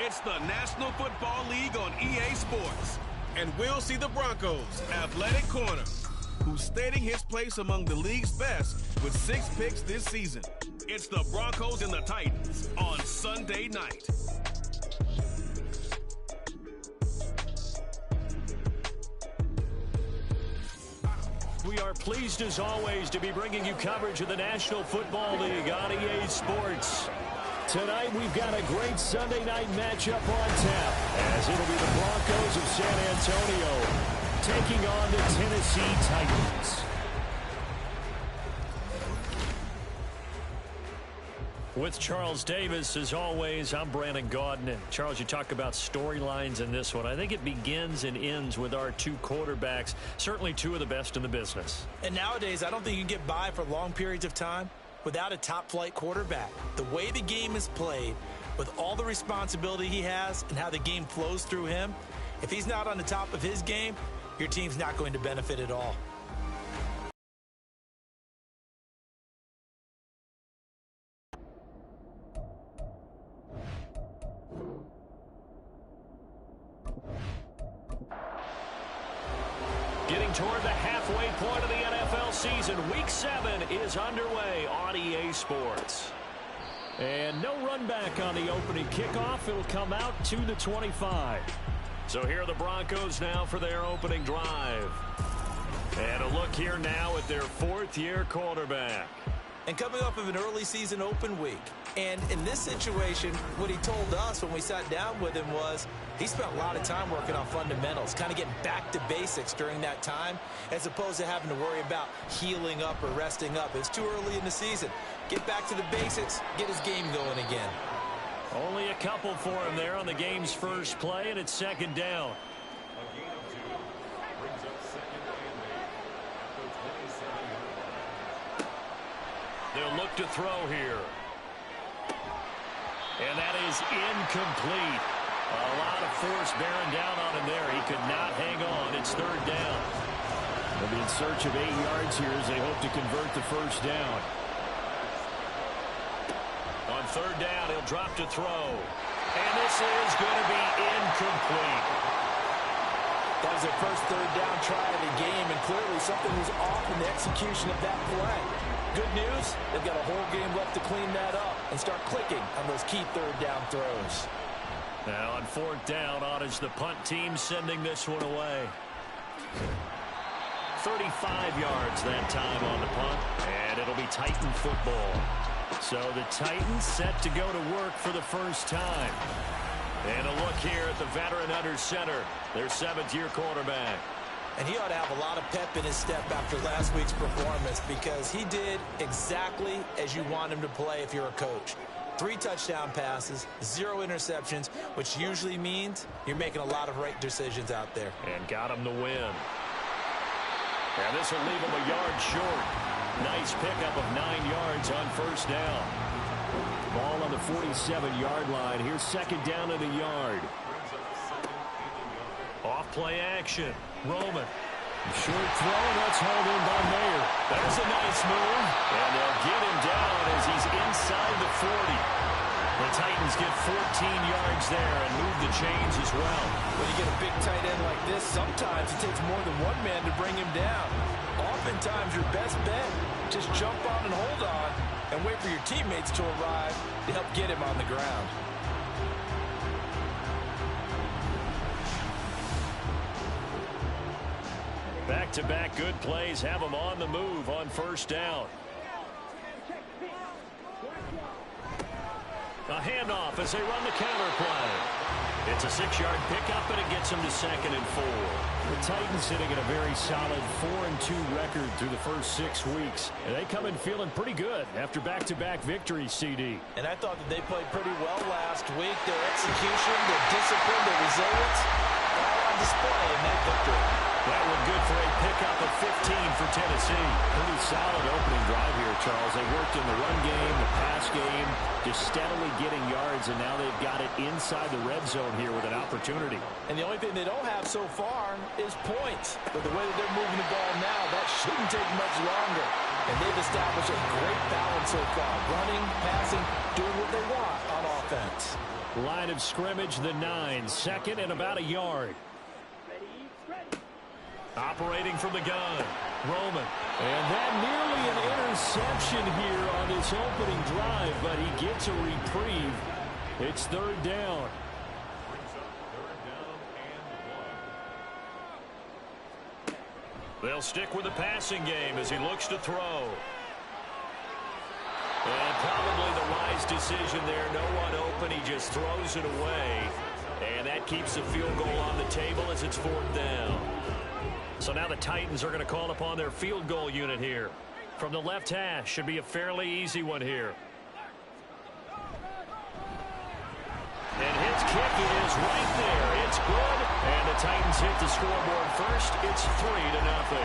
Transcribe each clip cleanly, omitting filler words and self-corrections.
It's the National Football League on EA Sports. And we'll see the Broncos' athletic corner, who's stating his place among the league's best with 6 picks this season. It's the Broncos and the Titans on Sunday night. We are pleased as always to be bringing you coverage of the National Football League on EA Sports. Tonight we've got a great Sunday night matchup on tap, as it'll be the Broncos of San Antonio taking on the Tennessee Titans. With Charles Davis, as always, I'm Brandon Gaudin. And Charles, you talk about storylines in this one. I think it begins and ends with our 2 quarterbacks, certainly 2 of the best in the business. And nowadays, I don't think you can get by for long periods of time without a top-flight quarterback. The way the game is played, with all the responsibility he has and how the game flows through him, if he's not on the top of his game, your team's not going to benefit at all. Getting toward the halfway point of the NFL season, Week 7 is underway on EA Sports. And no run back on the opening kickoff. It'll come out to the 25. So here are the Broncos now for their opening drive. And a look here now at their 4th-year quarterback. And coming off of an early season open week. And in this situation, what he told us when we sat down with him was he spent a lot of time working on fundamentals, kind of getting back to basics during that time, as opposed to having to worry about healing up or resting up. It's too early in the season. Get back to the basics, get his game going again. Only a couple for him there on the game's first play, and it's 2nd down. They'll look to throw here. And that is incomplete. A lot of force bearing down on him there. He could not hang on. It's 3rd down. They'll be in search of 8 yards here as they hope to convert the first down. On 3rd down, he'll drop to throw. And this is going to be incomplete. That was their first 3rd down try of the game, and clearly something was off in the execution of that play. Good news, they've got a whole game left to clean that up and start clicking on those key 3rd down throws. Now on 4th down, on is the punt team sending this one away. 35 yards that time on the punt, and it'll be Titan football. So the Titans set to go to work for the first time. And a look here at the veteran under center, their 7th-year quarterback. And he ought to have a lot of pep in his step after last week's performance, because he did exactly as you want him to play if you're a coach. 3 touchdown passes, 0 interceptions, which usually means you're making a lot of right decisions out there. And got him the win. And this will leave him a yard short. Nice pickup of 9 yards on 1st down. Ball on the 47-yard line. Here's 2nd down and a yard. Off play action. Roman. Short throw, and that's hauled in by Mayer. There's a nice move. And they'll get him down as he's inside the 40. The Titans get 14 yards there and move the chains as well. When you get a big tight end like this, sometimes it takes more than one man to bring him down. Oftentimes, your best bet, just jump on and hold on and wait for your teammates to arrive to help get him on the ground. Back-to-back good plays have them on the move on 1st down. A handoff as they run the counter play. It's a 6-yard pickup, and it gets them to 2nd and 4. The Titans sitting at a very solid 4-2 record through the first 6 weeks. And they come in feeling pretty good after back-to-back victories, CD. And I thought that they played pretty well last week. Their execution, their discipline, their resilience, all on display in that victory. That one good for a pickup of 15 for Tennessee. Pretty solid opening drive here, Charles. They worked in the run game, the pass game, just steadily getting yards, and now they've got it inside the red zone here with an opportunity. And the only thing they don't have so far is points. But the way that they're moving the ball now, that shouldn't take much longer. And they've established a great balance so far. Running, passing, doing what they want on offense. Line of scrimmage, the 9. Second and about a yard. Operating from the gun, Roman. And that nearly an interception here on this opening drive, but he gets a reprieve. It's third down. They'll stick with the passing game as he looks to throw. And probably the wise decision there. No one open. He just throws it away. And that keeps the field goal on the table as it's fourth down. So now the Titans are going to call upon their field goal unit here. From the left hash, should be a fairly easy one here. And his kick is right there. It's good. And the Titans hit the scoreboard first. It's 3-0.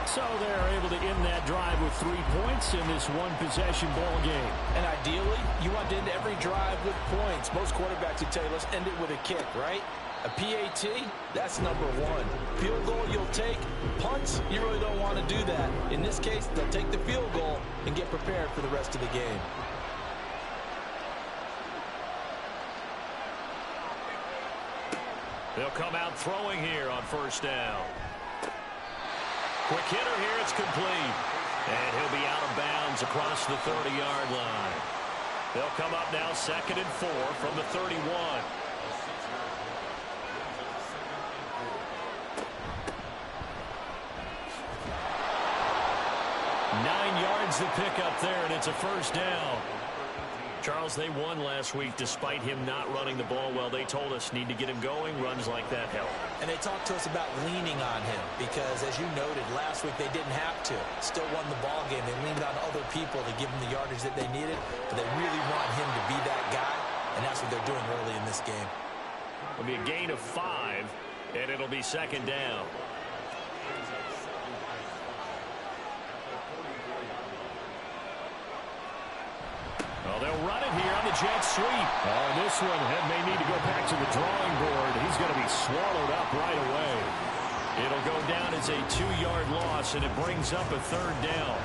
So they're able to end that drive with 3 points in this one-possession ball game. And ideally, you want to end every drive with points. Most quarterbacks would tell you, let's end it with a kick, right? A PAT, that's number 1. Field goal you'll take. Punts, you really don't want to do that. In this case, they'll take the field goal and get prepared for the rest of the game. They'll come out throwing here on first down. Quick hitter here, it's complete. And he'll be out of bounds across the 30-yard line. They'll come up now 2nd and 4 from the 31. The pickup there, and it's a first down. Charles, they won last week despite him not running the ball well. They told us need to get him going. Runs like that help. And they talked to us about leaning on him because, as you noted, last week they didn't have to. Still won the ball game. They leaned on other people to give them the yardage that they needed, but they really want him to be that guy, and that's what they're doing early in this game. It'll be a gain of 5, and it'll be 2nd down. Well, they'll run it here on the jet sweep. Oh, and this one may need to go back to the drawing board. He's going to be swallowed up right away. It'll go down as a 2-yard loss, and it brings up a 3rd down.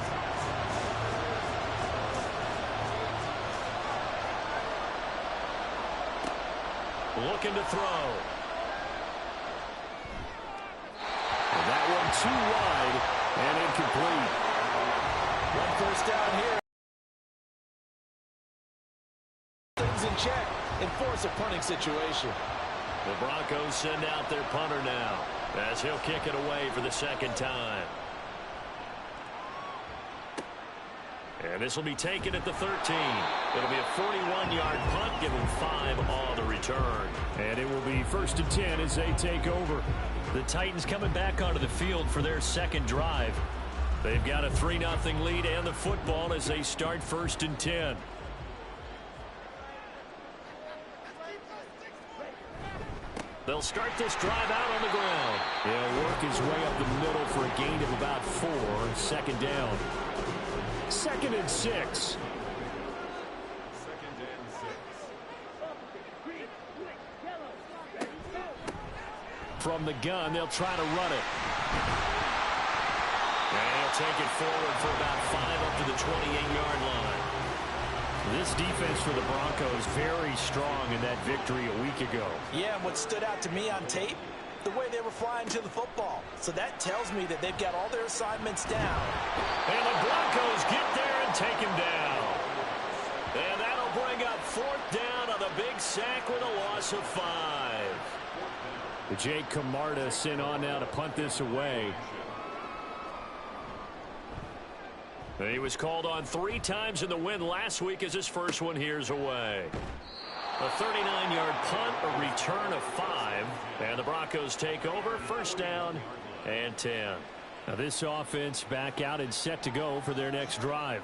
Looking to throw. And that one too wide and incomplete. One first down here. In check and force a punting situation. The Broncos send out their punter now as he'll kick it away for the 2nd time. And this will be taken at the 13. It'll be a 41-yard punt, give them 5 on the return. And it will be 1st and 10 as they take over. The Titans coming back onto the field for their 2nd drive. They've got a 3-0 lead and the football as they start 1st and 10. They'll start this drive out on the ground. He'll work his way up the middle for a gain of about 4. 2nd down. 2nd and 6. From the gun, they'll try to run it. And he'll take it forward for about 5 up to the 28-yard line. This defense for the Broncos very strong in that victory a week ago. Yeah, and what stood out to me on tape, the way they were flying to the football. So that tells me that they've got all their assignments down. And the Broncos get there and take him down. And that'll bring up 4th down on the big sack with a loss of 5. Jake Camarda sent on now to punt this away. He was called on 3 times in the win last week as his first one here's away. A 39-yard punt, a return of 5, and the Broncos take over. 1st down and 10. Now this offense back out and set to go for their next drive.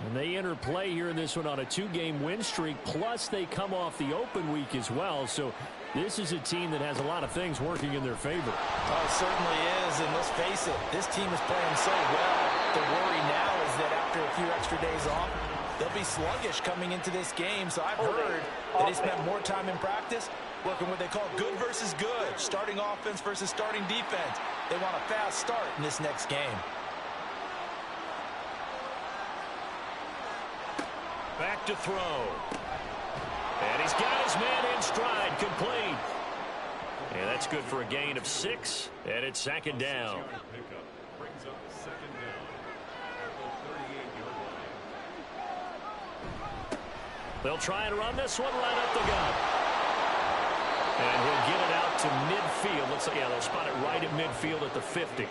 And they enter play here in this one on a 2-game win streak, plus they come off the open week as well. So this is a team that has a lot of things working in their favor. Oh, it certainly is, and let's face it, this team is playing so well. The worry now is that after a few extra days off, they'll be sluggish coming into this game. So I've heard that they spent more time in practice working what they call good versus good, starting offense versus starting defense. They want a fast start in this next game. Back to throw. And he's got his man in stride, complete. And that's good for a gain of 6, and it's second down. They'll try and run this one right up the gut. And he'll get it out to midfield. Looks like, yeah, they'll spot it right at midfield at the 50.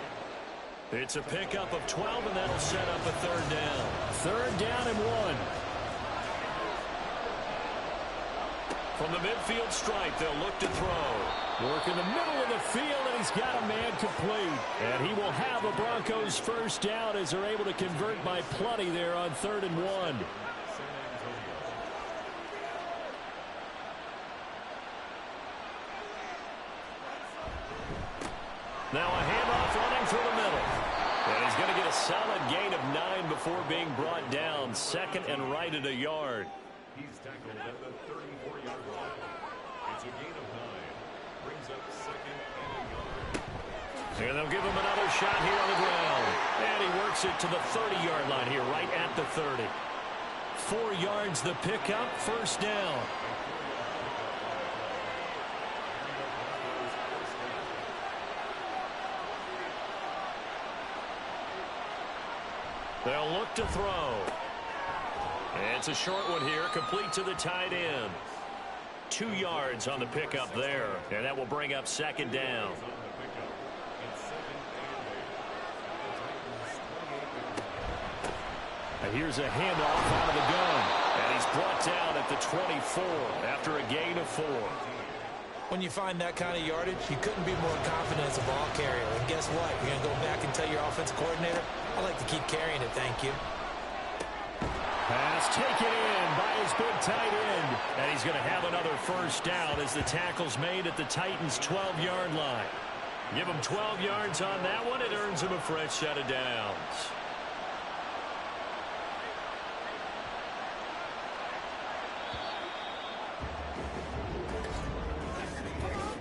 It's a pickup of 12, and that'll set up a third down. Third down and 1. From the midfield stripe, they'll look to throw. Work in the middle of the field, and he's got a man complete. And he will have a Broncos first down as they're able to convert by plenty there on 3rd and 1. Now a handoff running through the middle. And he's going to get a solid gain of 9 before being brought down. 2nd and right at a yard. He's tackled at the 34-yard line. It's a gain of 9. Brings up 2nd and a yard. And they'll give him another shot here on the ground. And he works it to the 30-yard line here, right at the 30. 4 yards the pickup, first down. They'll look to throw. And it's a short one here, complete to the tight end. 2 yards on the pickup there, and that will bring up 2nd down. And here's a handoff out of the gun, and he's brought down at the 24 after a gain of 4. When you find that kind of yardage, you couldn't be more confident as a ball carrier. And guess what? You're going to go back and tell your offensive coordinator, I like to keep carrying it, thank you. Pass taken in by his big tight end. And he's going to have another first down as the tackle's made at the Titans' 12-yard line. Give him 12 yards on that one. It earns him a fresh set of downs.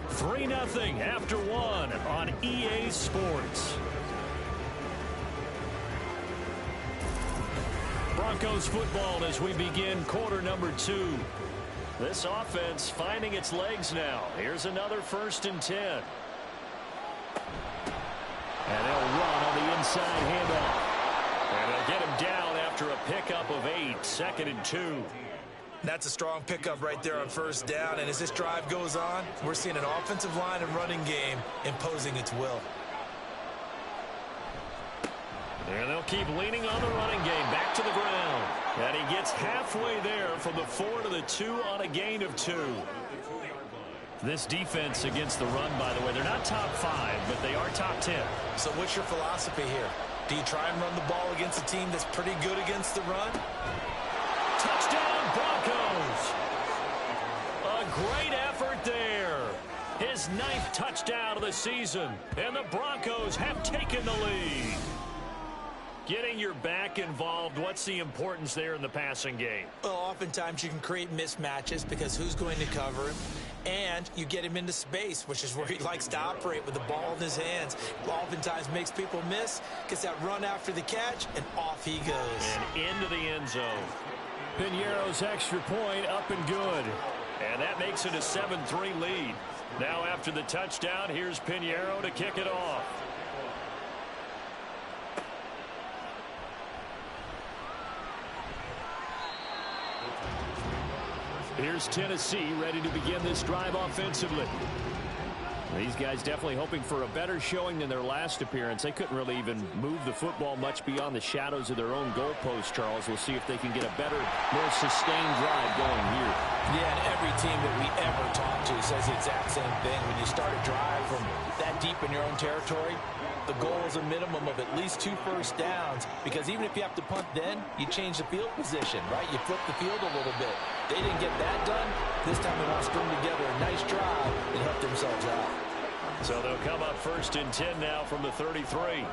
3-0 after 1 on EA Sports. Broncos football as we begin quarter number 2. This offense finding its legs now. Here's another 1st and 10. And they'll run on the inside handoff. And they'll get him down after a pickup of 8, 2nd and 2. That's a strong pickup right there on first down. And as this drive goes on, we're seeing an offensive line and running game imposing its will. And they'll keep leaning on the running game back to the ground. And he gets halfway there from the 4 to the 2 on a gain of 2. This defense against the run, by the way, they're not top 5, but they are top 10. So what's your philosophy here? Do you try and run the ball against a team that's pretty good against the run? Touchdown, Broncos! A great effort there. His 9th touchdown of the season, and the Broncos have taken the lead. Getting your back involved, what's the importance there in the passing game? Well, oftentimes you can create mismatches because who's going to cover him? And you get him into space, which is where he likes to operate with the ball in his hands. Oftentimes makes people miss, gets that run after the catch, and off he goes. And into the end zone. Piñeiro's extra point up and good. And that makes it a 7-3 lead. Now after the touchdown, here's Piñeiro to kick it off. Here's Tennessee ready to begin this drive offensively. These guys definitely hoping for a better showing than their last appearance. They couldn't really even move the football much beyond the shadows of their own goalpost, Charles. We'll see if they can get a better, more sustained drive going here. Yeah, and every team that we ever talk to says the exact same thing. When you start a drive from that deep in your own territory, the goal is a minimum of at least 2 first downs, because even if you have to punt then, you change the field position, right? You flip the field a little bit. They didn't get that done. This time they want to string together a nice drive and help themselves out. So they'll come up 1st and 10 now from the 33.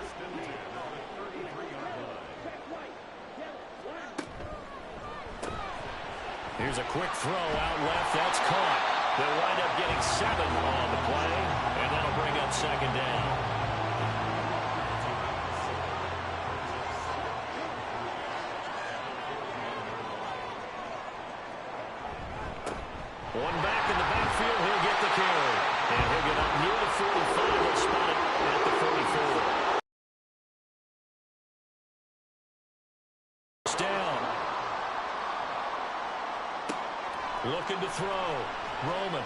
Here's a quick throw out left. That's caught. They'll wind up getting 7 on the play, and that'll bring up 2nd down. One back in the backfield. He'll get the carry. And he'll get up near the 45. He'll spot it at the 44. Down. Looking to throw. Roman.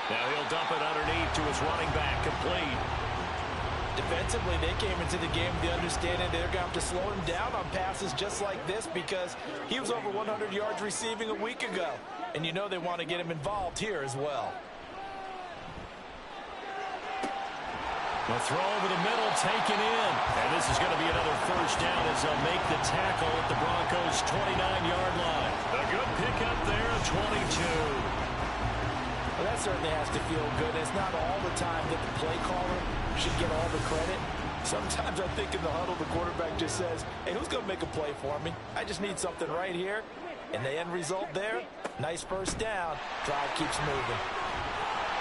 Now he'll dump it underneath to his running back. Complete. Defensively, they came into the game with the understanding they're going to have to slow him down on passes just like this because he was over 100 yards receiving a week ago. And you know they want to get him involved here as well. The throw over the middle, taken in. And this is going to be another first down as they'll make the tackle at the Broncos' 29-yard line. A good pickup there, 22. Well, that certainly has to feel good. It's not all the time that the play caller should get all the credit. Sometimes I think in the huddle, the quarterback just says, hey, who's going to make a play for me? I just need something right here. And the end result there, nice first down. Drive keeps moving.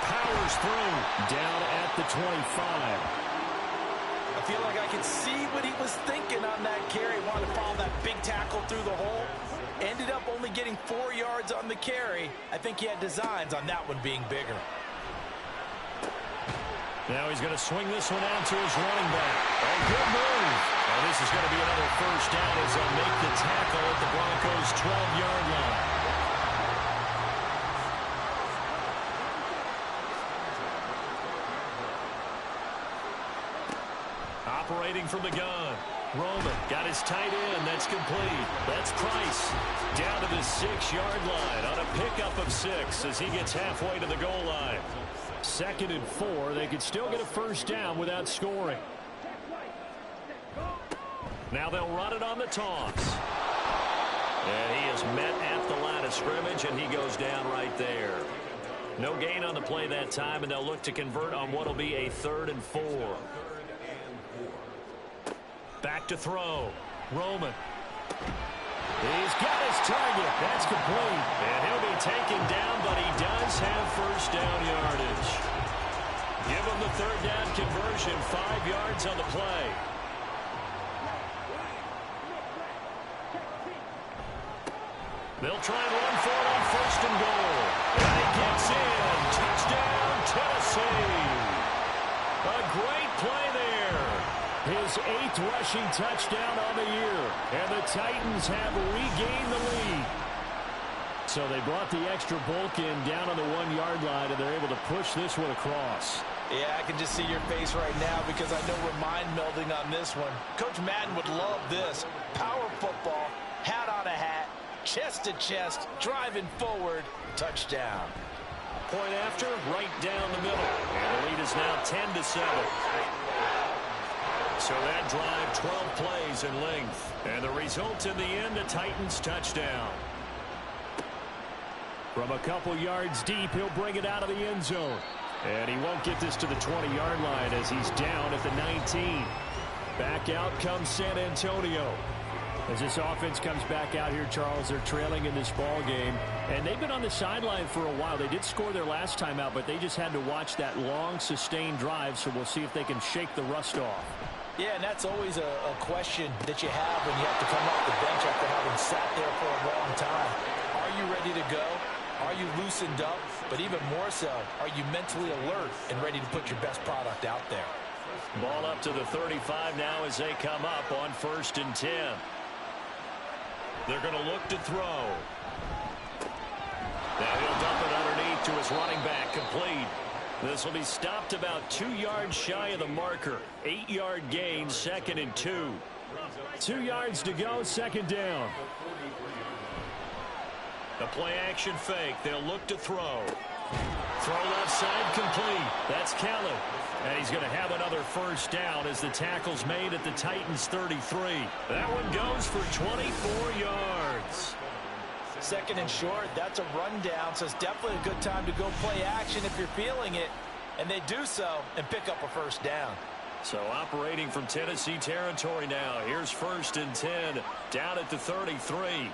Powers through, down at the 25. I feel like I could see what he was thinking on that carry. Wanted to follow that big tackle through the hole. Ended up only getting 4 yards on the carry. I think he had designs on that one being bigger. Now he's going to swing this one out to his running back. A good move. And this is going to be another first down as they'll make the tackle at the Broncos' 12-yard line. Operating from the gun. Roman got his tight end. That's complete. That's Price down to the 6-yard line on a pickup of 6 as he gets halfway to the goal line. 2nd and 4. They could still get a first down without scoring. Now they'll run it on the toss. And he is met at the line of scrimmage, and he goes down right there. No gain on the play that time, and they'll look to convert on what will be a 3rd and 4. Back to throw. Roman. He's got his target. That's complete. And he'll be taken down, but he does have first down yardage. Give him the 3rd down conversion. 5 yards on the play. They'll try and run for it on 1st and goal. And he gets in. Touchdown, Tennessee. A great play there. His 8th rushing touchdown on the year. And the Titans have regained the lead. So they brought the extra bulk in down on the 1-yard line, and they're able to push this one across. Yeah, I can just see your face right now because I know we're mind melding on this one. Coach Madden would love this. Power football, hat on a hat, chest to chest, driving forward, touchdown. Point after, right down the middle. And the lead is now 10-7. So that drive, 12 plays in length. And the result in the end, a Titans touchdown. From a couple yards deep, he'll bring it out of the end zone. And he won't get this to the 20-yard line as he's down at the 19. Back out comes San Antonio. As this offense comes back out here, Charles, they're trailing in this ball game. And they've been on the sideline for a while. They did score their last time out, but they just had to watch that long, sustained drive. So we'll see if they can shake the rust off. Yeah, and that's always a question that you have when you have to come off the bench after having sat there for a long time. Are you ready to go? Are you loosened up? But even more so, are you mentally alert and ready to put your best product out there? Ball up to the 35 now as they come up on 1st and 10. They're going to look to throw. Now he'll dump it underneath to his running back, complete. This will be stopped about 2 yards shy of the marker. 8-yard gain, 2nd and 2. 2 yards to go, 2nd down. The play action fake. They'll look to throw. Throw left side complete. That's Kelly. And he's going to have another first down as the tackle's made at the Titans' 33. That one goes for 24 yards. 2nd and short, that's a rundown, so it's definitely a good time to go play action if you're feeling it. And they do so and pick up a first down. So operating from Tennessee territory now. Here's 1st and 10 down at the 33.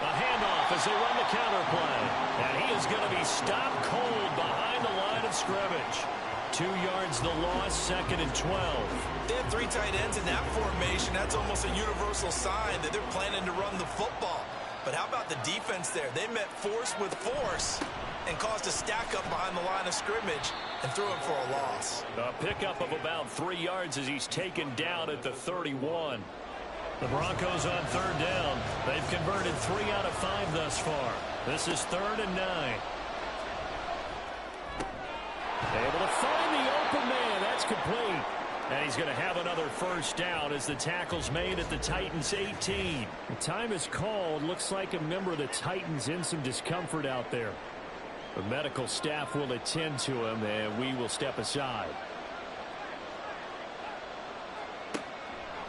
A handoff as they run the counter play. And he is going to be stopped cold behind the line of scrimmage. 2 yards the loss, 2nd and 12. They have 3 tight ends in that formation. That's almost a universal sign that they're planning to run the football. But how about the defense there? They met force with force and caused a stack up behind the line of scrimmage and threw him for a loss. A pickup of about 3 yards as he's taken down at the 31. The Broncos on third down. They've converted 3 out of 5 thus far. This is 3rd and 9. Able to find the open man. That's complete. And he's going to have another first down as the tackle's made at the Titans' 18. The time is called. Looks like a member of the Titans in some discomfort out there. The medical staff will attend to him, and we will step aside.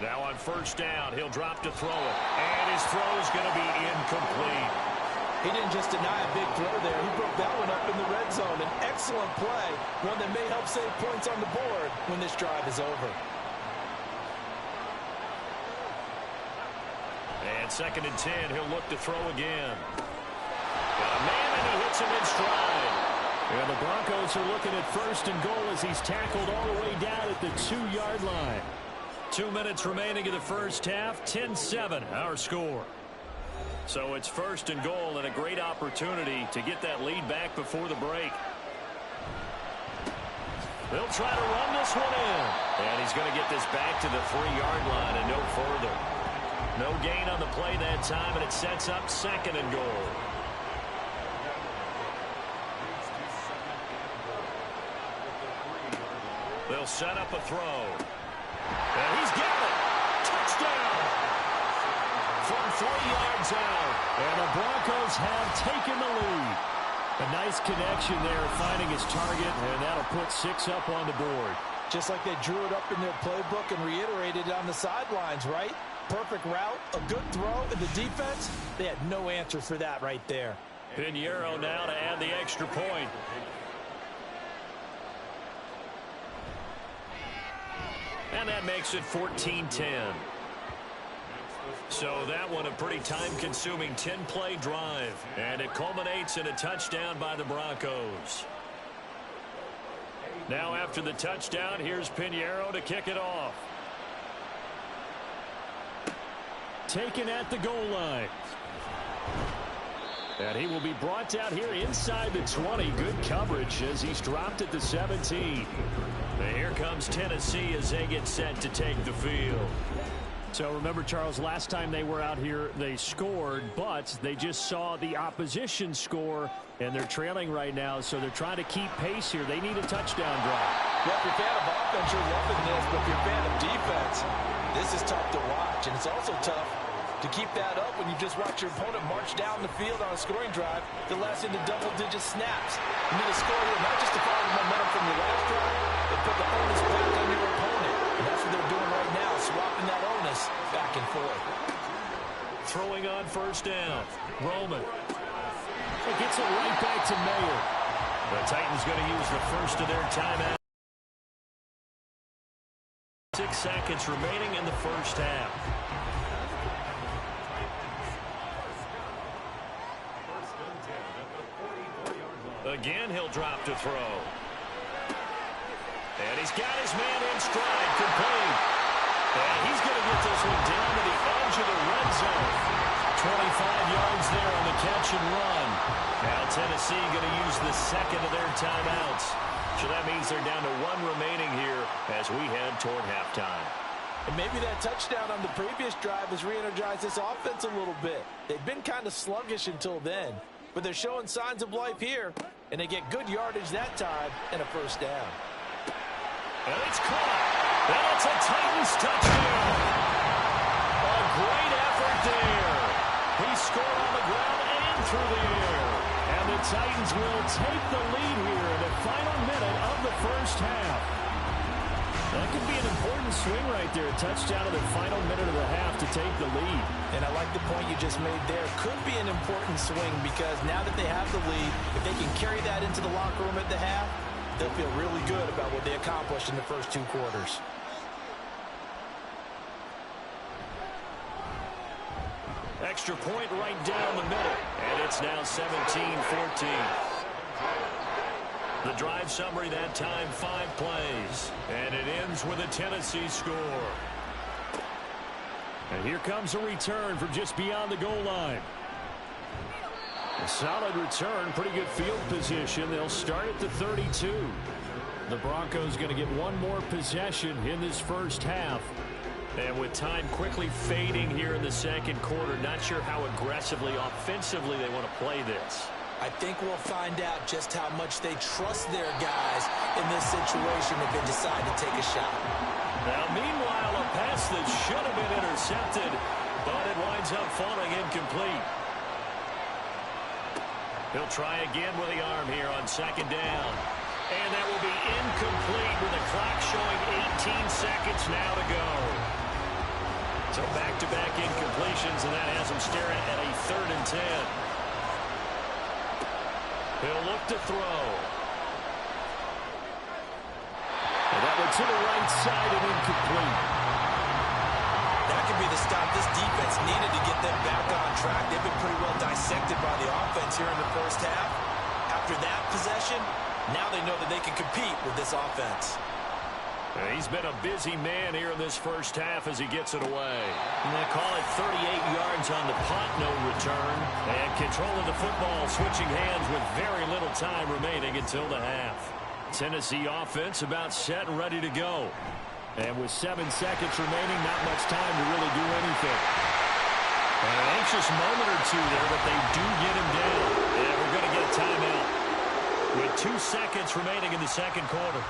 Now on first down, he'll drop to throw it. And his throw is going to be incomplete. He didn't just deny a big throw there. He broke that one up in the red zone. An excellent play, one that may help save points on the board when this drive is over. And 2nd and 10, he'll look to throw again. Got a man, and he hits him in stride. And the Broncos are looking at 1st and goal as he's tackled all the way down at the 2-yard line. 2 minutes remaining in the first half. 10-7, our score. So it's 1st and goal and a great opportunity to get that lead back before the break. They'll try to run this one in. And he's going to get this back to the 3-yard line and no further. No gain on the play that time, and it sets up 2nd and goal. They'll set up a throw. And he's got it. Touchdown. From 3 yards out. And the Broncos have taken the lead. A nice connection there, finding his target, and that'll put 6 up on the board. Just like they drew it up in their playbook and reiterated it on the sidelines, right? Perfect route, a good throw, and the defense, they had no answer for that right there. Pinheiro now to add the extra point. And that makes it 14-10. So that one a pretty time-consuming 10-play drive. And it culminates in a touchdown by the Broncos. Now after the touchdown, here's Pinheiro to kick it off. Taken at the goal line. And he will be brought down here inside the 20. Good coverage as he's dropped at the 17. And here comes Tennessee as they get set to take the field. So remember, Charles, last time they were out here, they scored, but they just saw the opposition score, and they're trailing right now, so they're trying to keep pace here. They need a touchdown drive. Well, if you're a fan of offense, you're loving this, but if you're a fan of defense, this is tough to watch, and it's also tough to keep that up when you just watch your opponent march down the field on a scoring drive that lasts into double-digit snaps. You need to score here, not just to follow the momentum from your last drive, but put the onus back on your opponent. And that's what they're doing right now, swapping that onus back and forth. Throwing on first down. Roman. It gets it right back to Mayer. The Titans going to use the first of their timeout. 6 seconds remaining in the first half. Again, he'll drop to throw. And he's got his man in stride, complete. And he's going to get this one down to the edge of the red zone. 25 yards there on the catch and run. Now Tennessee going to use the second of their timeouts. So that means they're down to 1 remaining here as we head toward halftime. And maybe that touchdown on the previous drive has re-energized this offense a little bit. They've been kind of sluggish until then, but they're showing signs of life here, and they get good yardage that time and a first down. And it's caught. And it's a Titans touchdown. A great effort there. He scored on the ground and through the air. And the Titans will take the lead here in the final minute of the first half. That could be an important swing right there. A touchdown in the final minute of the half to take the lead. And I like the point you just made there. Could be an important swing because now that they have the lead, if they can carry that into the locker room at the half, they'll feel really good about what they accomplished in the first 2 quarters. Extra point right down the middle. And it's now 17-14. The drive summary that time, 5 plays. And it ends with a Tennessee score. And here comes a return from just beyond the goal line. A solid return, pretty good field position. They'll start at the 32. The Broncos going to get one more possession in this first half. And with time quickly fading here in the second quarter, not sure how aggressively, offensively they want to play this. I think we'll find out just how much they trust their guys in this situation if they decide to take a shot. Now, meanwhile, a pass that should have been intercepted, but it winds up falling incomplete. He'll try again with the arm here on second down. And that will be incomplete with the clock showing 18 seconds now to go. So back-to-back incompletions, and that has him staring at a 3rd and 10. He'll look to throw. And that one to the right side and incomplete. That could be the stop this defense needed to get them back on track. They've been pretty well dissected by the offense here in the first half. After that possession, now they know that they can compete with this offense. He's been a busy man here in this first half as he gets it away. And they call it 38 yards on the punt, no return. And control of the football switching hands with very little time remaining until the half. Tennessee offense about set and ready to go. And with 7 seconds remaining, not much time to really do anything. And an anxious moment or two there, but they do get him down. And we're going to get a timeout with 2 seconds remaining in the second quarter.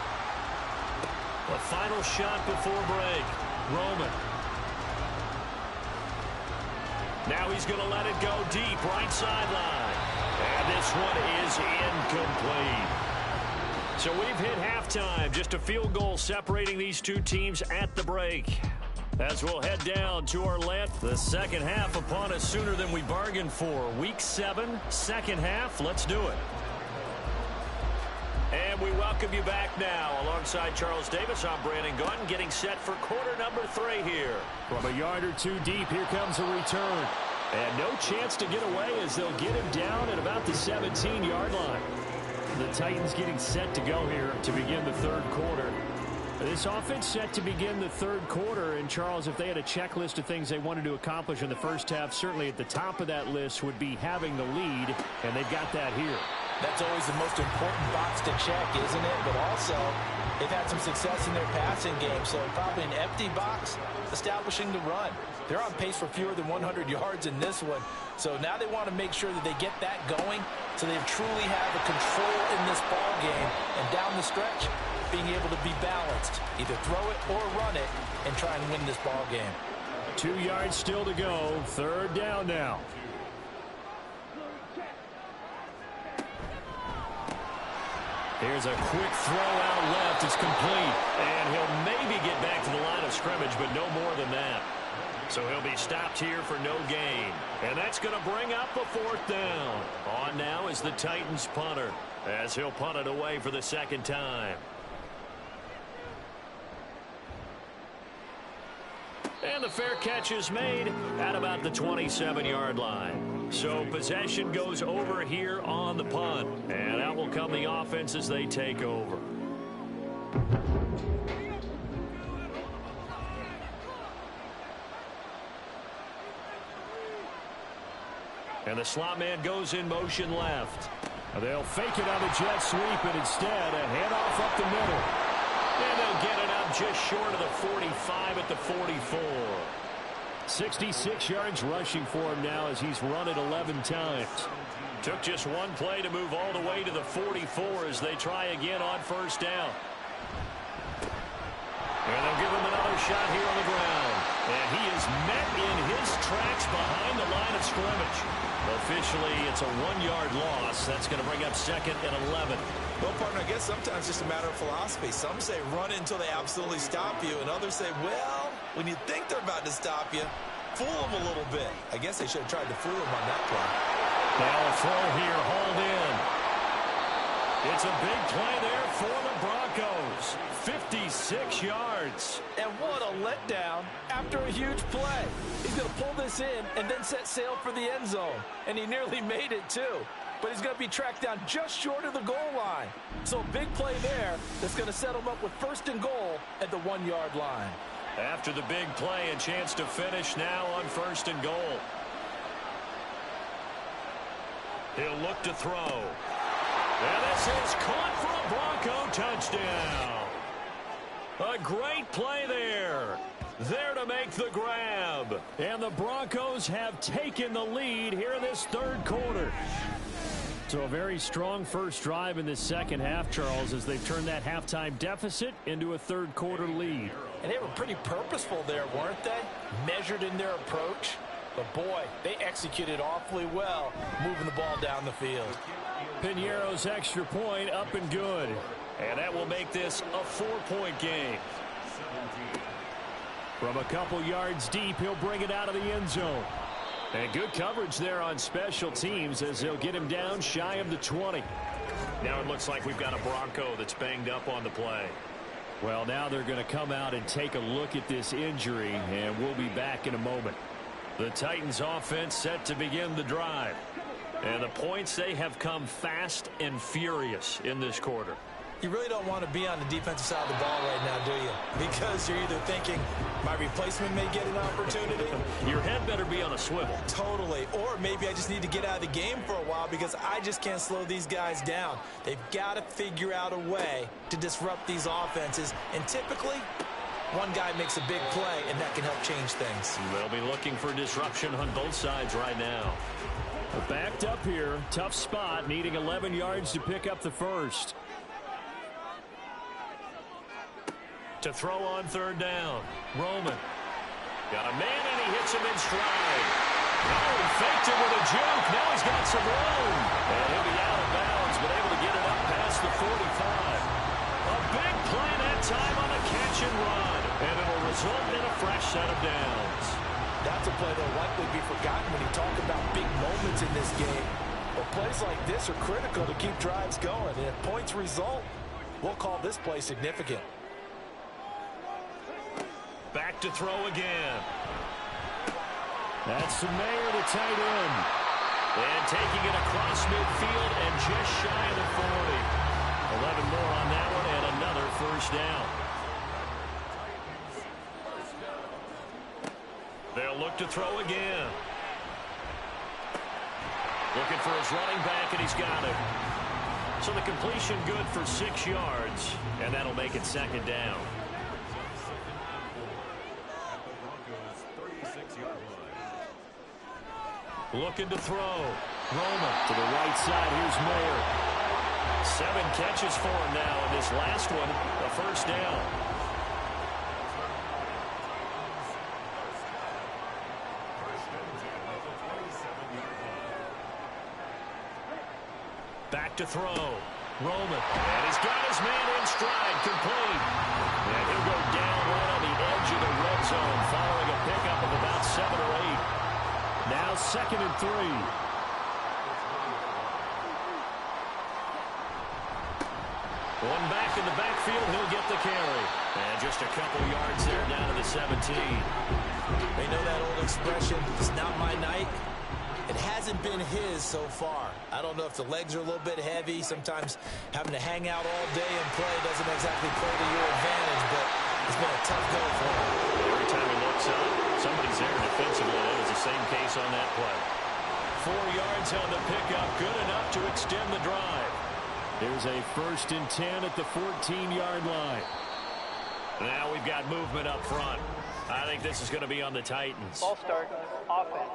A final shot before break. Roman. Now he's going to let it go deep, right sideline. And this one is incomplete. So we've hit halftime. Just a field goal separating these two teams at the break. As we'll head down to our left, the second half upon us sooner than we bargained for. Week 7, second half. Let's do it. And we welcome you back now. Alongside Charles Davis, I'm Brandon Gunn, getting set for quarter number 3 here. From a yard or two deep, here comes a return. And no chance to get away as they'll get him down at about the 17-yard line. The Titans getting set to go here to begin the third quarter. This offense set to begin the third quarter. And, Charles, if they had a checklist of things they wanted to accomplish in the first half, certainly at the top of that list would be having the lead, and they've got that here. That's always the most important box to check, isn't it? But also, they've had some success in their passing game, so probably an empty box establishing the run. They're on pace for fewer than 100 yards in this one, so now they want to make sure that they get that going so they truly have the control in this ball game, and down the stretch, being able to be balanced, either throw it or run it, and try and win this ball game. 2 yards still to go, third down now. Here's a quick throw out left. It's complete. And he'll maybe get back to the line of scrimmage, but no more than that. So he'll be stopped here for no gain. And that's going to bring up a 4th down. On now is the Titans punter, as he'll punt it away for the second time. And the fair catch is made at about the 27-yard line. So possession goes over here on the punt. And out will come the offense as they take over. And the slot man goes in motion left. They'll fake it on the jet sweep, and instead a handoff up the middle. And they'll get it up just short of the 45 at the 44. 66 yards rushing for him now as he's run it 11 times. Took just one play to move all the way to the 44 as they try again on first down. And they'll give him another shot here on the ground. And he is met in his tracks behind the line of scrimmage. Officially, it's a 1-yard loss. That's going to bring up 2nd and 11. Well, partner, I guess sometimes it's just a matter of philosophy. Some say run until they absolutely stop you, and others say, well, when you think they're about to stop you, fool them a little bit. I guess they should have tried to fool them on that play. Now a throw here, hauled in. It's a big play there for the Broncos. 56 yards. And what a letdown after a huge play. He's going to pull this in and then set sail for the end zone. And he nearly made it, too. But he's going to be tracked down just short of the goal line. So a big play there that's going to set him up with 1st and goal at the 1-yard line. After the big play, a chance to finish now on 1st and goal. He'll look to throw. And this is caught for a Bronco touchdown. A great play there. There to make the grab. And the Broncos have taken the lead here in this third quarter. So a very strong first drive in this second half, Charles, as they've turned that halftime deficit into a third quarter lead. And they were pretty purposeful there, weren't they? Measured in their approach. But boy, they executed awfully well moving the ball down the field. Piñeiro's extra point up and good. And that will make this a 4-point game. From a couple yards deep, he'll bring it out of the end zone. And good coverage there on special teams as they'll get him down shy of the 20. Now it looks like we've got a Bronco that's banged up on the play. Well, now they're going to come out and take a look at this injury, and we'll be back in a moment. The Titans offense set to begin the drive. And the points, they have come fast and furious in this quarter. You really don't want to be on the defensive side of the ball right now, do you? Because you're either thinking, my replacement may get an opportunity. Your head better be on a swivel. Totally. Or maybe I just need to get out of the game for a while because I just can't slow these guys down. They've got to figure out a way to disrupt these offenses. And typically, one guy makes a big play, and that can help change things. They'll be looking for disruption on both sides right now. Backed up here. Tough spot, needing 11 yards to pick up the first. To throw on third down. Roman. Got a man, and he hits him in stride. Oh, he faked him with a juke. Now he's got some room. And he'll be out of bounds, but able to get it up past the 45. A big play that time on a catch and run. And it'll result in a fresh set of downs. That's a play that'll likely be forgotten when you talk about big moments in this game. But plays like this are critical to keep drives going. And if points result, we'll call this play significant. Back to throw again. That's Mayer, the tight end. And taking it across midfield and just shy of the 40. 11 more on that one and another first down. They'll look to throw again. Looking for his running back, and he's got it. So the completion good for 6 yards, and that'll make it second down. Looking to throw. Roma to the right side. Here's Mayer. 7 catches for him now, and this last one, a first down. Back to throw. Roman. And he's got his man in stride. Complete. And he'll go down right on the edge of the red zone following a pickup of about 7 or 8. Now 2nd and 3. One back in the backfield. He'll get the carry. And just a couple yards there down to the 17. They know that old expression, it's not my night. It hasn't been his so far. I don't know if the legs are a little bit heavy. Sometimes having to hang out all day and play doesn't exactly play to your advantage, but it's been a tough go for him. Every time he looks up, somebody's there defensively. That was the same case on that play. 4 yards on the pickup, good enough to extend the drive. There's a 1st and 10 at the 14-yard line. Now we've got movement up front. I think this is going to be on the Titans. Ball start, offense.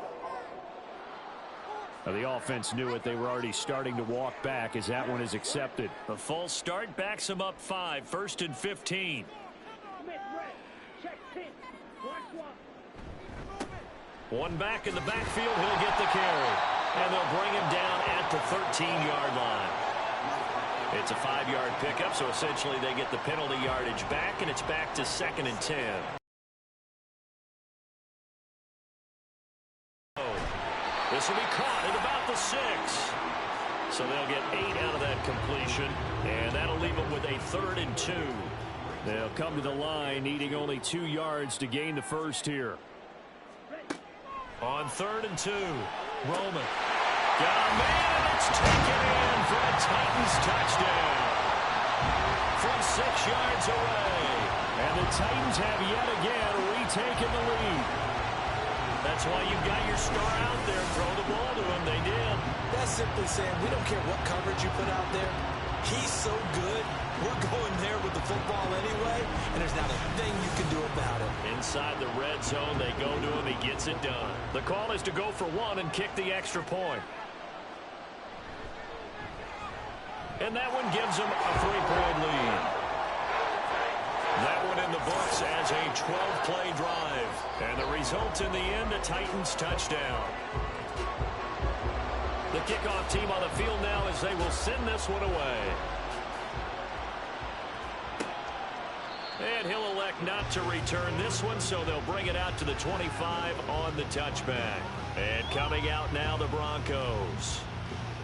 The offense knew it. They were already starting to walk back as that one is accepted. The false start backs them up 5. 1st and 15. One back in the backfield. He'll get the carry. And they'll bring him down at the 13-yard line. It's a 5-yard pickup, so essentially they get the penalty yardage back, and it's back to 2nd and 10. This will be caught at about the 6. So they'll get 8 out of that completion, and that'll leave them with a 3rd and 2. They'll come to the line needing only 2 yards to gain the first here. On 3rd and 2, Roman. Got a man, and it's taken in for a Titans touchdown. From 6 yards away. And the Titans have yet again retaken the lead. A That's why you've got your star out there. Throw the ball to him. They did. That's simply saying we don't care what coverage you put out there. He's so good. We're going there with the football anyway, and there's not a thing you can do about it. Inside the red zone, they go to him. He gets it done. The call is to go for one and kick the extra point. And that one gives them a 3-point lead. That one in the books as a 12-play drive. And the result in the end, a Titans touchdown. The kickoff team on the field now as they will send this one away. And he'll elect not to return this one, so they'll bring it out to the 25 on the touchback. And coming out now, the Broncos.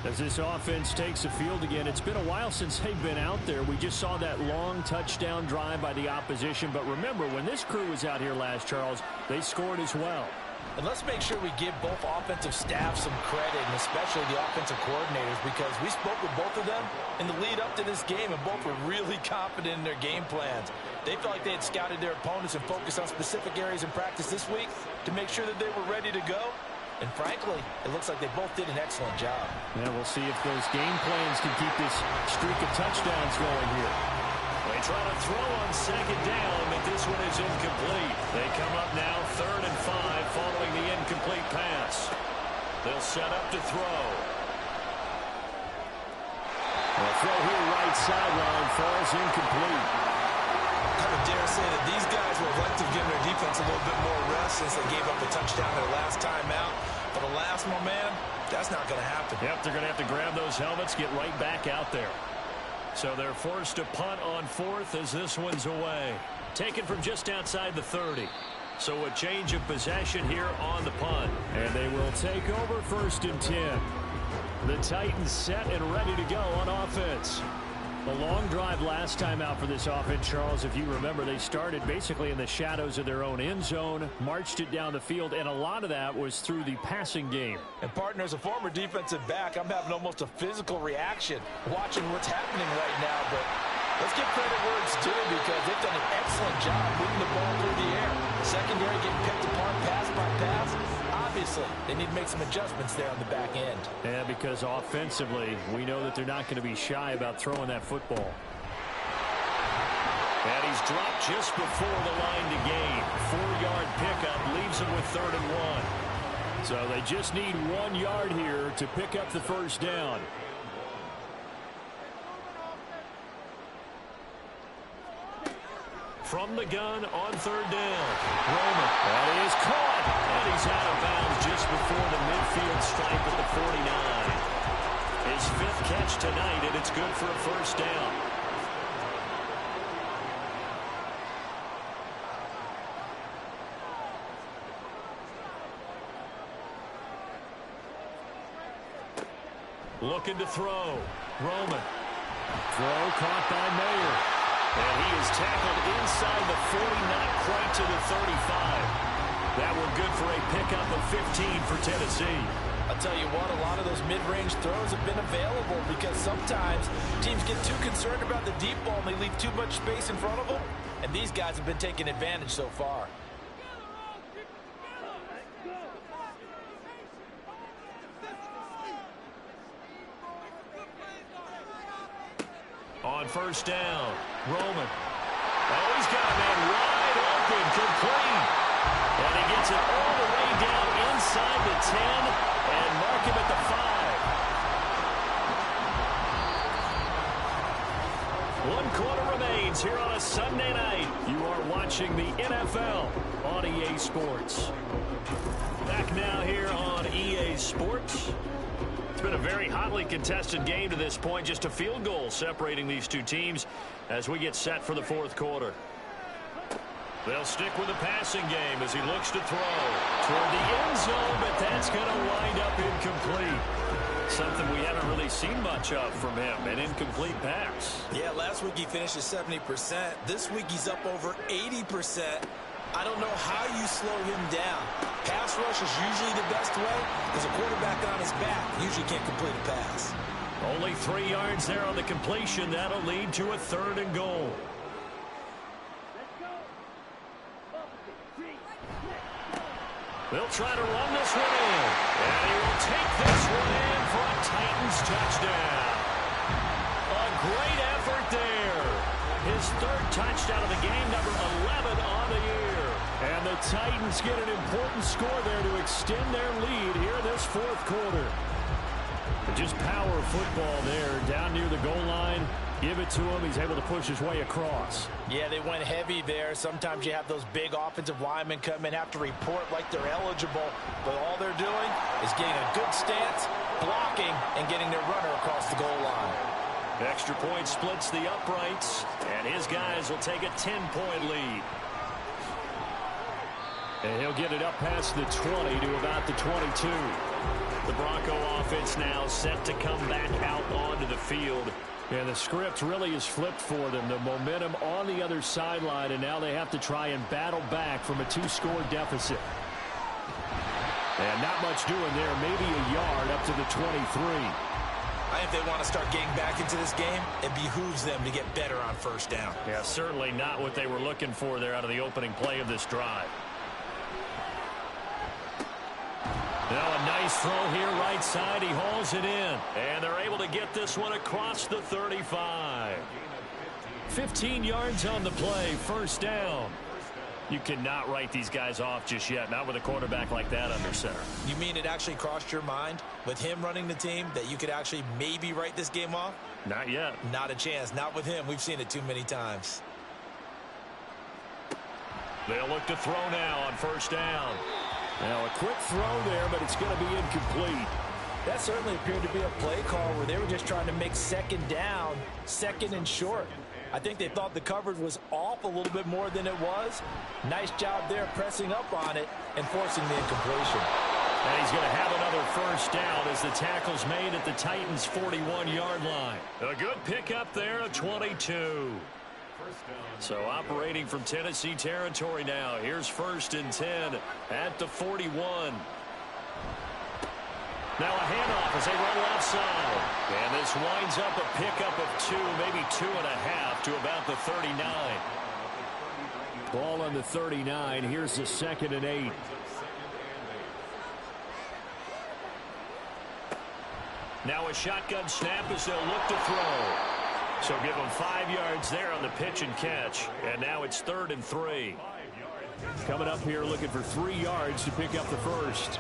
As this offense takes the field again, it's been a while since they've been out there. We just saw that long touchdown drive by the opposition. But remember, when this crew was out here last, Charles, they scored as well. And let's make sure we give both offensive staff some credit, and especially the offensive coordinators, because we spoke with both of them in the lead up to this game, and both were really confident in their game plans. They felt like they had scouted their opponents and focused on specific areas in practice this week to make sure that they were ready to go. And frankly, it looks like they both did an excellent job. Yeah, we'll see if those game plans can keep this streak of touchdowns going here. They try to throw on second down, but this one is incomplete. They come up now 3rd and 5 following the incomplete pass. They'll set up to throw. The throw here right sideline falls incomplete. I would dare say that these guys would like to give their defense a little bit more rest since they gave up a touchdown their last time out. But alas, my man, that's not going to happen. Yep, they're going to have to grab those helmets, get right back out there. So they're forced to punt on 4th as this one's away. Taken from just outside the 30. So a change of possession here on the punt. And they will take over 1st and 10. The Titans set and ready to go on offense. A long drive last time out for this offense, Charles. If you remember, they started basically in the shadows of their own end zone, marched it down the field, and a lot of that was through the passing game. And partner, as a former defensive back, I'm having almost a physical reaction watching what's happening right now. But let's give credit where it's due, because they've done an excellent job moving the ball through the air. Secondary getting picked apart pass by pass. Obviously, they need to make some adjustments there on the back end. Yeah, because offensively, we know that they're not going to be shy about throwing that football. And he's dropped just before the line to gain. 4-yard pickup leaves him with 3rd and 1. So they just need 1 yard here to pick up the first down. From the gun on 3rd down. Roman. That is caught. And he's out of bounds just before the midfield stripe at the 49. His 5th catch tonight, and it's good for a first down. Looking to throw. Roman. Throw caught by Mayer. And he is tackled inside the 40, not quite to the 35. That one good for a pickup of 15 for Tennessee. I'll tell you what, a lot of those mid-range throws have been available, because sometimes teams get too concerned about the deep ball and they leave too much space in front of them. And these guys have been taking advantage so far. On first down, Roman. Oh, he's got a man wide open, complete. And he gets it all the way down inside the 10 and mark him at the 5. 1 quarter remains here on a Sunday night. You are watching the NFL on EA Sports. Back now here on EA Sports. It's been a very hotly contested game to this point. Just a field goal separating these two teams as we get set for the 4th quarter. They'll stick with the passing game as he looks to throw toward the end zone, but that's going to wind up incomplete. Something we haven't really seen much of from him, an incomplete pass. Yeah, last week he finished at 70%. This week he's up over 80%. I don't know how you slow him down. Pass rush is usually the best way, because a quarterback on his back usually can't complete a pass. Only 3 yards there on the completion. That'll lead to a 3rd and goal. They'll try to run this one in. And he will take this one in for a Titans touchdown. A great effort there. His third touchdown of the game, number 11 on the year. And the Titans get an important score there to extend their lead here in this fourth quarter. But just power football there down near the goal line. Give it to him. He's able to push his way across. Yeah, they went heavy there. Sometimes you have those big offensive linemen come in, have to report like they're eligible. But all they're doing is getting a good stance, blocking, and getting their runner across the goal line. Extra point splits the uprights, and his guys will take a 10-point lead. And he'll get it up past the 20 to about the 22. The Bronco offense now set to come back out onto the field. And the script really is flipped for them. The momentum on the other sideline, and now they have to try and battle back from a 2-score deficit. And not much doing there. Maybe a yard up to the 23. I think they want to start getting back into this game. It behooves them to get better on first down. Yeah, certainly not what they were looking for there out of the opening play of this drive. Now a nice throw here right side. He hauls it in. And they're able to get this one across the 35. 15 yards on the play. First down. You cannot write these guys off just yet. Not with a quarterback like that under center. You mean it actually crossed your mind with him running the team that you could actually maybe write this game off? Not yet. Not a chance. Not with him. We've seen it too many times. They'll look to throw now on first down. Now a quick throw there, but it's going to be incomplete. That certainly appeared to be a play call where they were just trying to make second down, second and short. I think they thought the coverage was off a little bit more than it was. Nice job there pressing up on it and forcing the incompletion. And he's going to have another first down as the tackle's made at the Titans' 41-yard line. A good pickup there of 22. So operating from Tennessee territory now. Here's 1st and 10 at the 41. Now a handoff as they run left side. And this winds up a pickup of 2, maybe 2.5 to about the 39. Ball on the 39. Here's the 2nd and 8. Now a shotgun snap as they'll look to throw. So give them 5 yards there on the pitch and catch. And now it's 3rd and 3. Coming up here looking for 3 yards to pick up the first.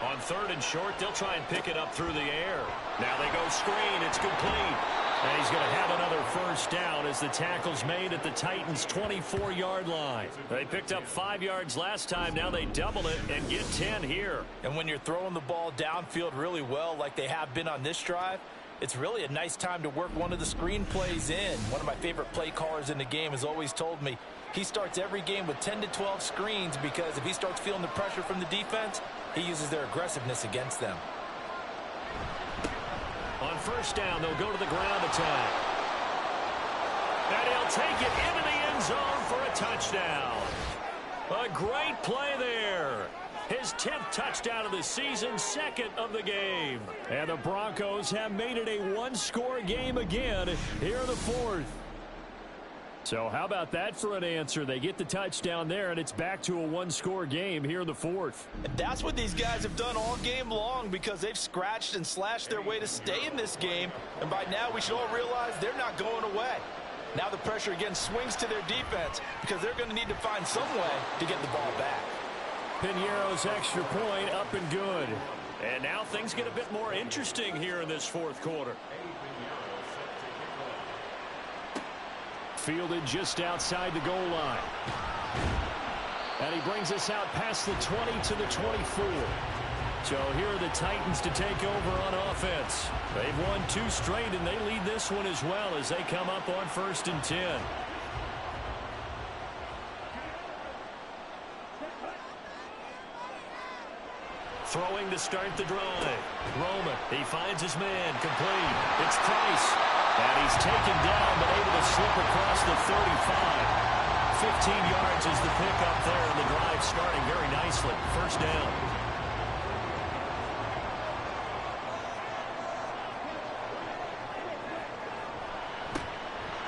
On 3rd and short, they'll try and pick it up through the air. Now they go screen. It's complete. And he's going to have another first down as the tackle's made at the Titans' 24-yard line. They picked up 5 yards last time. Now they double it and get 10 here. And when you're throwing the ball downfield really well like they have been on this drive, it's really a nice time to work one of the screen plays in. One of my favorite play callers in the game has always told me he starts every game with 10 to 12 screens because if he starts feeling the pressure from the defense, he uses their aggressiveness against them. On first down, they'll go to the ground attack. And he'll take it into the end zone for a touchdown. A great play there. His 10th touchdown of the season, 2nd of the game. And the Broncos have made it a 1-score game again here in the 4th. So how about that for an answer? They get the touchdown there, and it's back to a 1-score game here in the 4th. And that's what these guys have done all game long because they've scratched and slashed their way to stay in this game. And by now, we should all realize they're not going away. Now the pressure again swings to their defense because they're going to need to find some way to get the ball back. Pinheiro's extra point up and good. And now things get a bit more interesting here in this 4th quarter. Fielded just outside the goal line. And he brings us out past the 20 to the 24. So here are the Titans to take over on offense. They've won 2 straight, and they lead this one as well as they come up on 1st and 10. Throwing to start the drive. Roman, he finds his man, complete. It's Price. And he's taken down, but able to slip across the 35. 15 yards is the pickup there, and the drive starting very nicely. First down.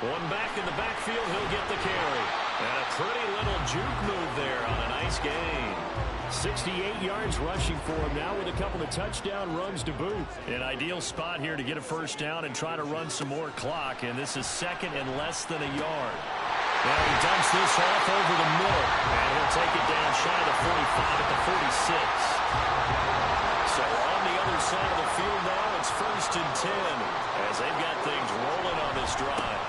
One back in the backfield, he'll get the carry. And a pretty little juke move there on a nice gain. 68 yards rushing for him now with a couple of touchdown runs to boot. An ideal spot here to get a first down and try to run some more clock. And this is second and less than a yard. Now he dumps this off over the middle. And he'll take it down shy of the 45 at the 46. So on the other side of the field now, it's 1st and 10 as they've got things rolling on this drive.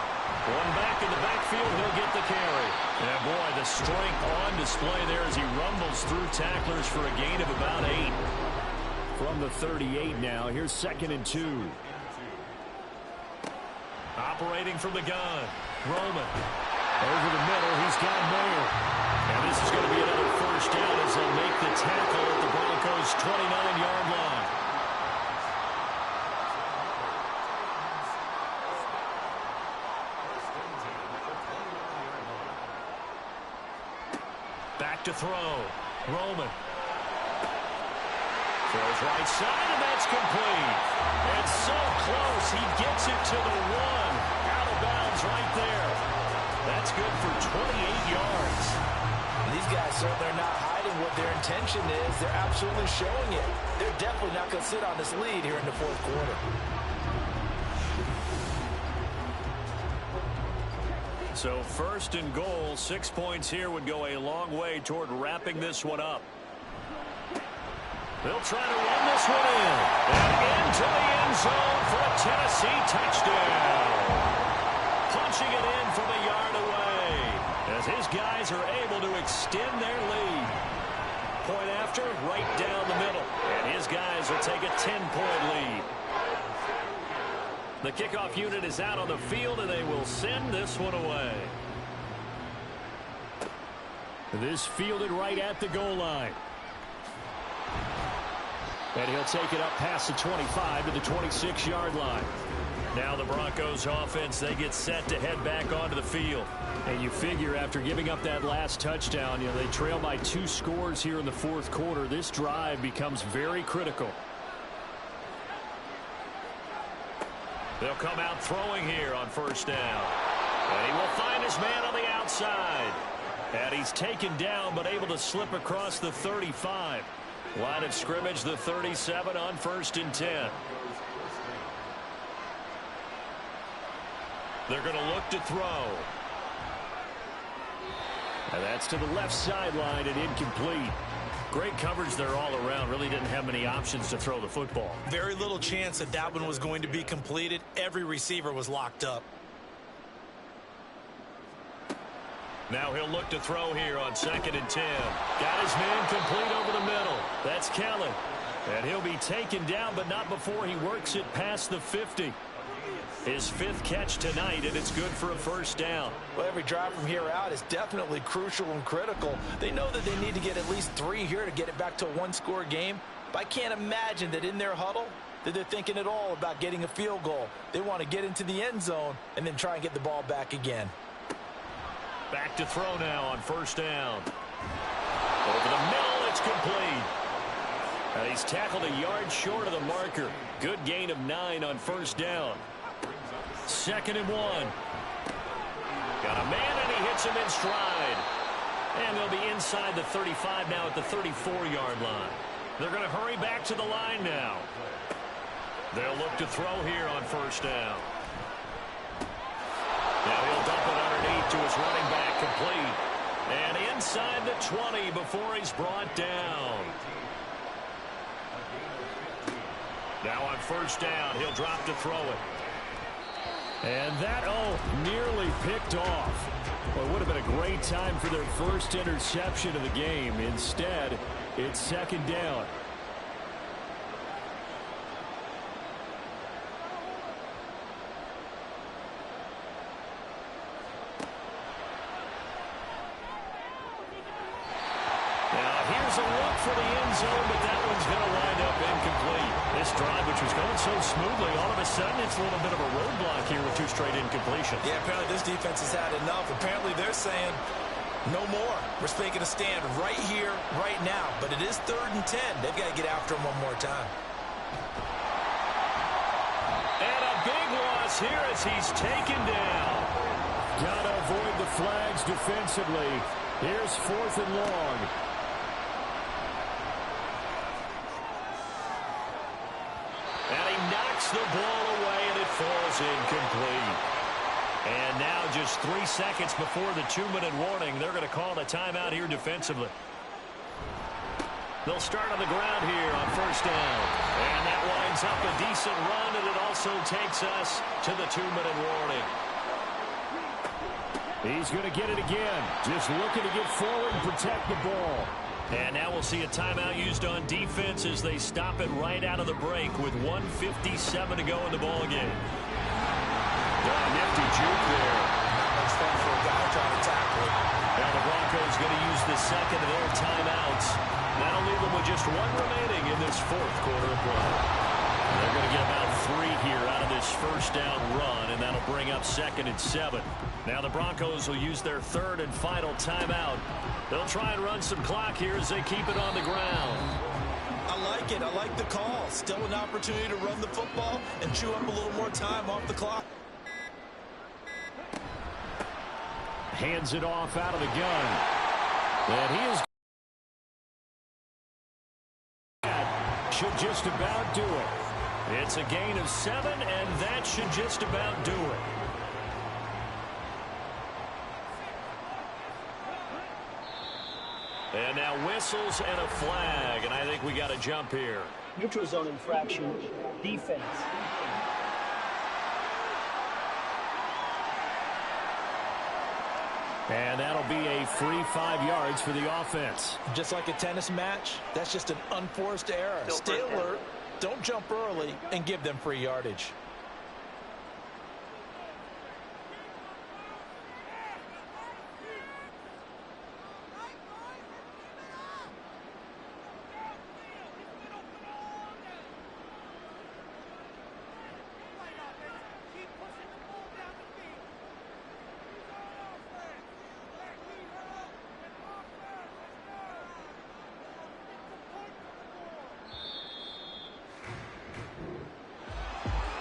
One back in the backfield, he'll get the carry. And boy, the strength on display there as he rumbles through tacklers for a gain of about 8. From the 38 now, here's 2nd and 2. Operating from the gun, Roman. Over the middle, he's got Mayer. And this is going to be another first down as they'll make the tackle at the Broncos' 29-yard line. Back to throw. Roman. Throws right side, and that's complete. And so close, he gets it to the 1. Out of bounds right there. That's good for 28 yards. These guys certainly are not hiding what their intention is. They're absolutely showing it. They're definitely not going to sit on this lead here in the 4th quarter. So 1st and goal, 6 points here would go a long way toward wrapping this one up. They'll try to run this one in. And into the end zone for a Tennessee touchdown. Punching it in from a yard away as his guys are able to extend their lead. Point after, right down the middle. And his guys will take a 10-point lead. The kickoff unit is out on the field, and they will send this one away. This fielded right at the goal line. And he'll take it up past the 25 to the 26-yard line. Now the Broncos offense, they get set to head back onto the field. And you figure after giving up that last touchdown, they trail by 2 scores here in the 4th quarter. This drive becomes very critical. They'll come out throwing here on 1st down. And he will find his man on the outside. And he's taken down but able to slip across the 35. Line of scrimmage, the 37 on 1st and 10. They're going to look to throw. And that's to the left sideline and incomplete. Great coverage there all around. Really didn't have many options to throw the football. Very little chance that that one was going to be completed. Every receiver was locked up. Now he'll look to throw here on 2nd and 10. Got his man complete over the middle. That's Kelly. And he'll be taken down, but not before he works it past the 50. His 5th catch tonight, and it's good for a first down. Well, every drive from here out is definitely crucial and critical. They know that they need to get at least 3 here to get it back to a 1-score game. But I can't imagine that in their huddle that they're thinking at all about getting a field goal. They want to get into the end zone and then try and get the ball back again. Back to throw now on 1st down. Over the middle, it's complete. And he's tackled a yard short of the marker. Good gain of 9 on 1st down. 2nd and 1. Got a man, and he hits him in stride. And they'll be inside the 35 now at the 34-yard line. They're going to hurry back to the line now. They'll look to throw here on 1st down. Now he'll dump it underneath to his running back, complete. And inside the 20 before he's brought down. Now on 1st down, he'll drop to throw it. And that, nearly picked off. Well, it would have been a great time for their first interception of the game. Instead, it's 2nd down. Here's a look for the end zone, but that one's going to wind up incomplete. This drive, which was going so smoothly, all of a sudden it's a little bit of a roadblock here with 2 straight incompletions. Yeah, apparently this defense has had enough. Apparently they're saying no more. We're making a stand right here, right now. But it is 3rd and 10. They've got to get after him one more time. And a big loss here as he's taken down. Got to avoid the flags defensively. Here's 4th and long. And he knocks the ball away, and it falls incomplete. And now just 3 seconds before the 2-minute warning, they're going to call the timeout here defensively. They'll start on the ground here on 1st down. And that winds up a decent run, and it also takes us to the 2-minute warning. He's going to get it again. Just looking to get forward and protect the ball. And now we'll see a timeout used on defense as they stop it right out of the break with 1:57 to go in the ballgame. Nifty juke there. Not much fun for a guy trying to tackle it. Now the Broncos going to use the second of their timeouts. That'll leave them with just 1 remaining in this 4th quarter of play. They're going to get about 3 here out of this 1st down run, and that'll bring up 2nd and 7. Now the Broncos will use their 3rd and final timeout. They'll try and run some clock here as they keep it on the ground. I like it. I like the call. Still an opportunity to run the football and chew up a little more time off the clock. Hands it off out of the gun. And he is... should just about do it. It's a gain of 7, and that should just about do it. And now whistles and a flag, and I think we got a jump here. Neutral zone infraction, defense. And that'll be a free 5 yards for the offense. Just like a tennis match, that's just an unforced error. Stay alert, don't jump early, and give them free yardage.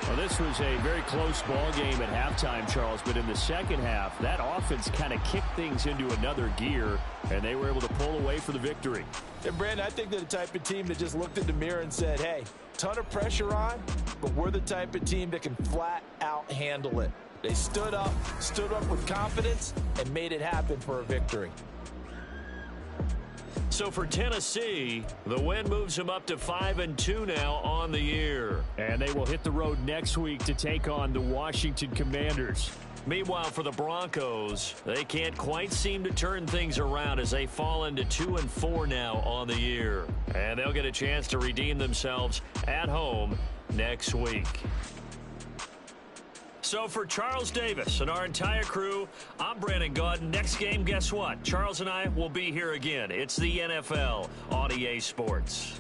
Well, this was a very close ball game at halftime, Charles, but in the second half, that offense kind of kicked things into another gear, and they were able to pull away for the victory. And, Brandon, I think they're the type of team that just looked in the mirror and said, hey, ton of pressure on, but we're the type of team that can flat out handle it. They stood up with confidence, and made it happen for a victory. So for Tennessee, the win moves them up to 5-2 now on the year. And they will hit the road next week to take on the Washington Commanders. Meanwhile, for the Broncos, they can't quite seem to turn things around as they fall into 2-4 now on the year. And they'll get a chance to redeem themselves at home next week. So for Charles Davis and our entire crew, I'm Brandon Gaudin. Next game, guess what? Charles and I will be here again. It's the NFL on EA Sports.